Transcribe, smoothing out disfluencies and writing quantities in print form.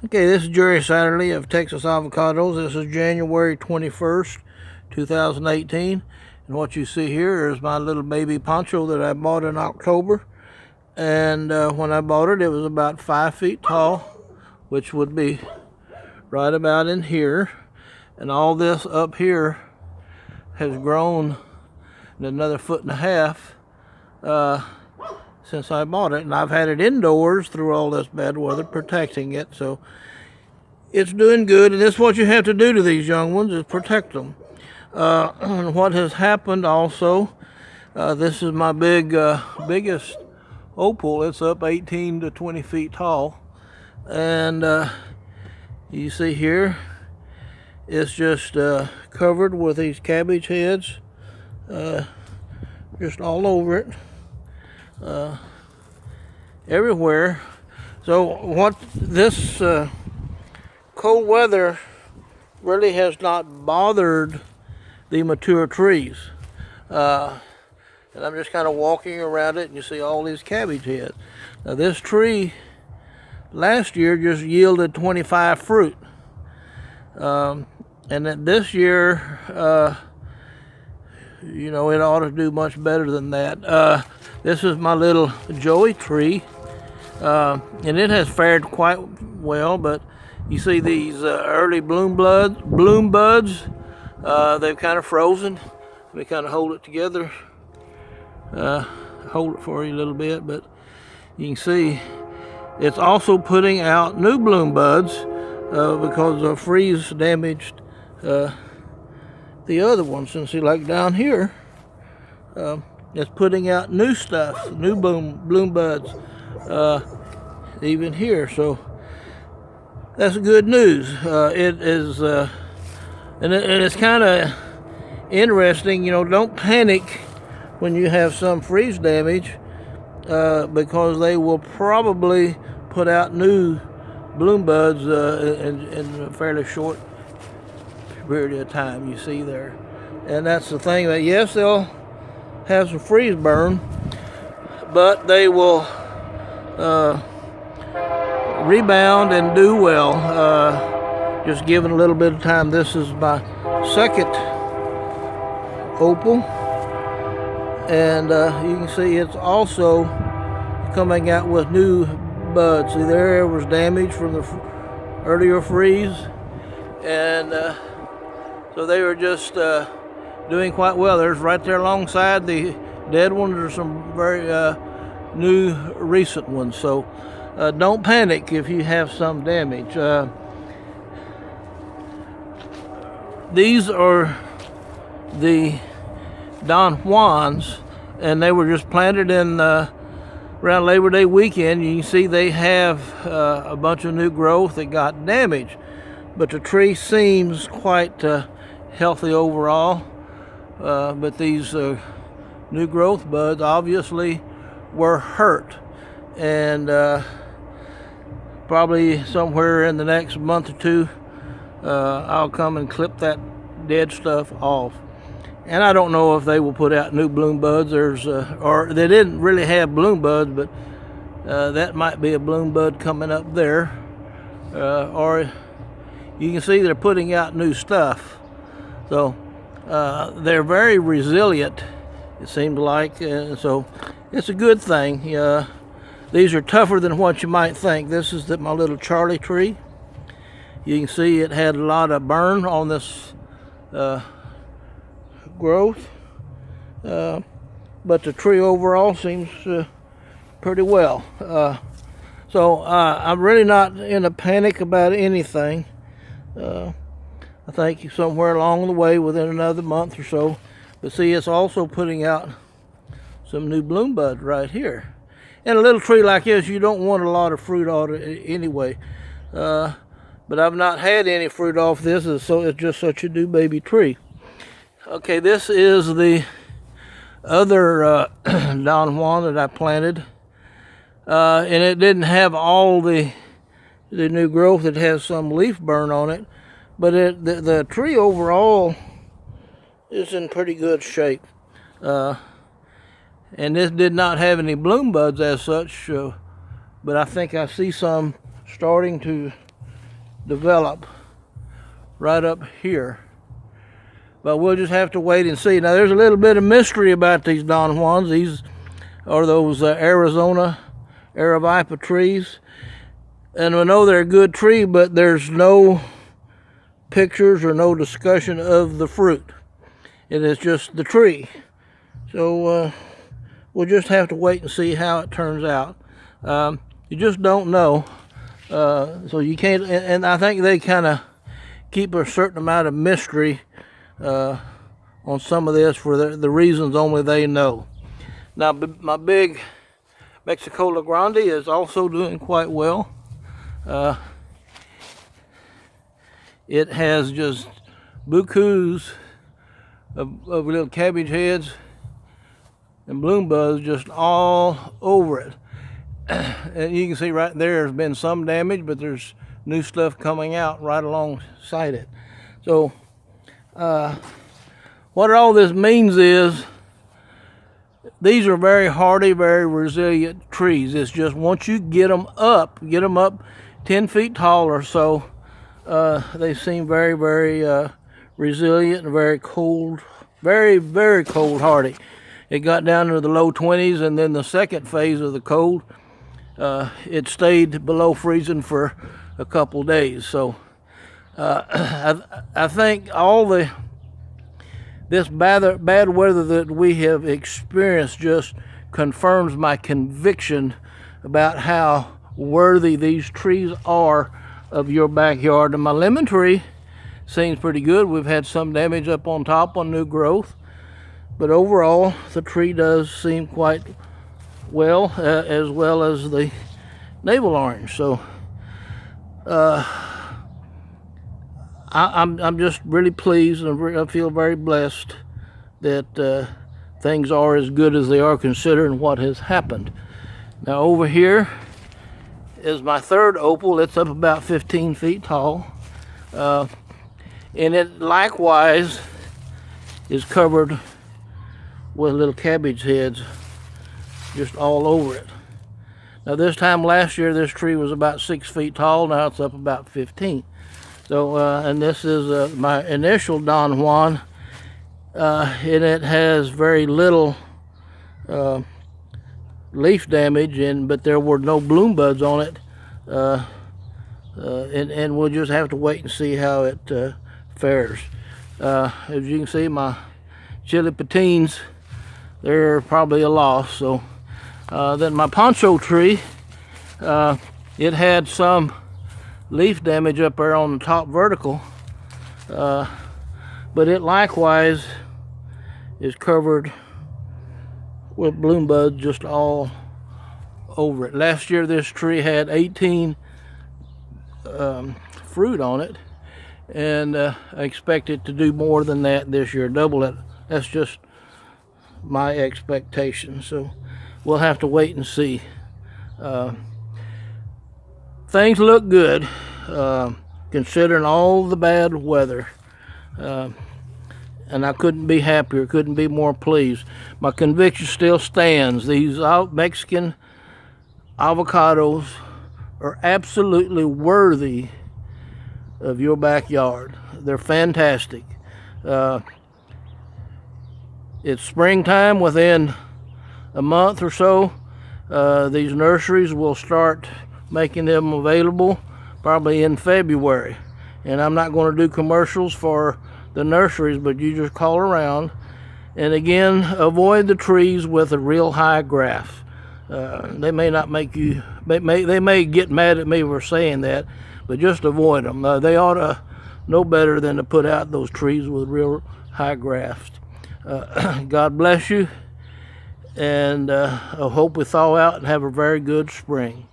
Okay, this is Jerry Satterley of Texas Avocados. This is January 21st, 2018. And what you see here is my little baby poncho that I bought in October. And when I bought it, it was about 5 feet tall, which would be right about in here. And all this up here has grown another 1.5 feet since I bought it, and I've had it indoors through all this bad weather, protecting it, so it's doing good. And that's what you have to do to these young ones, is protect them. And what has happened also, this is my biggest opal. It's up 18 to 20 feet tall, and you see here, it's just covered with these cabbage heads, just all over it. Everywhere. So what this cold weather really has not bothered the mature trees, and I'm just kind of walking around it, and you see all these cabbage heads. Now this tree last year just yielded 25 fruit, and then this year you know, it ought to do much better than that. This is my little joey tree, and it has fared quite well, but you see these early bloom buds, they've kind of frozen. Let me kind of hold it together, hold it for you a little bit, but you can see it's also putting out new bloom buds because the freeze damaged the other ones. And see, like down here, it's putting out new stuff, new bloom buds, even here. So that's good news. It is, and it's kind of interesting. You know, don't panic when you have some freeze damage, because they will probably put out new bloom buds in a fairly short period of time. You see there, and that's the thing, that yes, they'll have some freeze burn, but they will rebound and do well, just given a little bit of time. This is my second opal, and you can see it's also coming out with new buds. See, there was damage from the earlier freeze, and so they were just doing quite well. There's right there alongside the dead ones are some very new recent ones. So don't panic if you have some damage. These are the Don Juans, and they were just planted in around Labor Day weekend. You can see they have a bunch of new growth that got damaged, but the tree seems quite healthy overall. But these new growth buds obviously were hurt, and probably somewhere in the next month or two I'll come and clip that dead stuff off. And I don't know if they will put out new bloom buds. Or they didn't really have bloom buds, but that might be a bloom bud coming up there, or you can see they're putting out new stuff. So they're very resilient, it seems like, so it's a good thing. These are tougher than what you might think. This is my little Charlie tree. You can see it had a lot of burn on this growth, but the tree overall seems pretty well. So I'm really not in a panic about anything. I think somewhere along the way, within another month or so. But see, it's also putting out some new bloom buds right here. And a little tree like this, you don't want a lot of fruit on it anyway. But I've not had any fruit off this, so it's just such a new baby tree. Okay, this is the other Don Juan that I planted. And it didn't have all the new growth. It has some leaf burn on it. But the tree overall is in pretty good shape. And this did not have any bloom buds as such, but I think I see some starting to develop right up here. But we'll just have to wait and see. Now, there's a little bit of mystery about these Don Juans. These are those Arizona Aravaipa trees. And we know they're a good tree, but there's no pictures or no discussion of the fruit. It is just the tree. So we'll just have to wait and see how it turns out. You just don't know. So you can't, and I think they kind of keep a certain amount of mystery on some of this for the reasons only they know. Now, my big Mexicola Grande is also doing quite well. It has just bukus of little cabbage heads and bloom buds just all over it. And you can see right there, there's been some damage, but there's new stuff coming out right alongside it. So what all this means is these are very hardy, very resilient trees. It's just once you get them up 10 feet tall or so, they seem very, very resilient and very cold, very, very cold hardy. It got down to the low 20s, and then the second phase of the cold, it stayed below freezing for a couple days. So I think this bad weather that we have experienced just confirms my conviction about how worthy these trees are of your backyard. And my lemon tree seems pretty good. We've had some damage up on top on new growth, but overall the tree does seem quite well, as well as the navel orange. So I'm just really pleased, and I feel very blessed that things are as good as they are considering what has happened. Now over here is my third opal. It's up about 15 feet tall, and it likewise is covered with little cabbage heads just all over it. Now this time last year this tree was about 6 feet tall. Now it's up about 15. So and this is my initial Don Juan, and it has very little leaf damage, but there were no bloom buds on it, and we'll just have to wait and see how it fares. As you can see, my chili patines, they're probably a loss. So then my poncho tree, it had some leaf damage up there on the top vertical, but it likewise is covered with bloom buds just all over it. Last year this tree had 18 fruit on it, and I expect it to do more than that this year, double it. That's just my expectation. So we'll have to wait and see. Things look good, considering all the bad weather, and I couldn't be happier, couldn't be more pleased. My conviction still stands. These Mexican avocados are absolutely worthy of your backyard. They're fantastic. It's springtime. Within a month or so, these nurseries will start making them available, probably in February. And I'm not going to do commercials for the nurseries, but you just call around. And again, avoid the trees with a real high graft. They may not make you, they may get mad at me for saying that, but just avoid them. They ought to know better than to put out those trees with real high graft. God bless you, and I hope we thaw out and have a very good spring.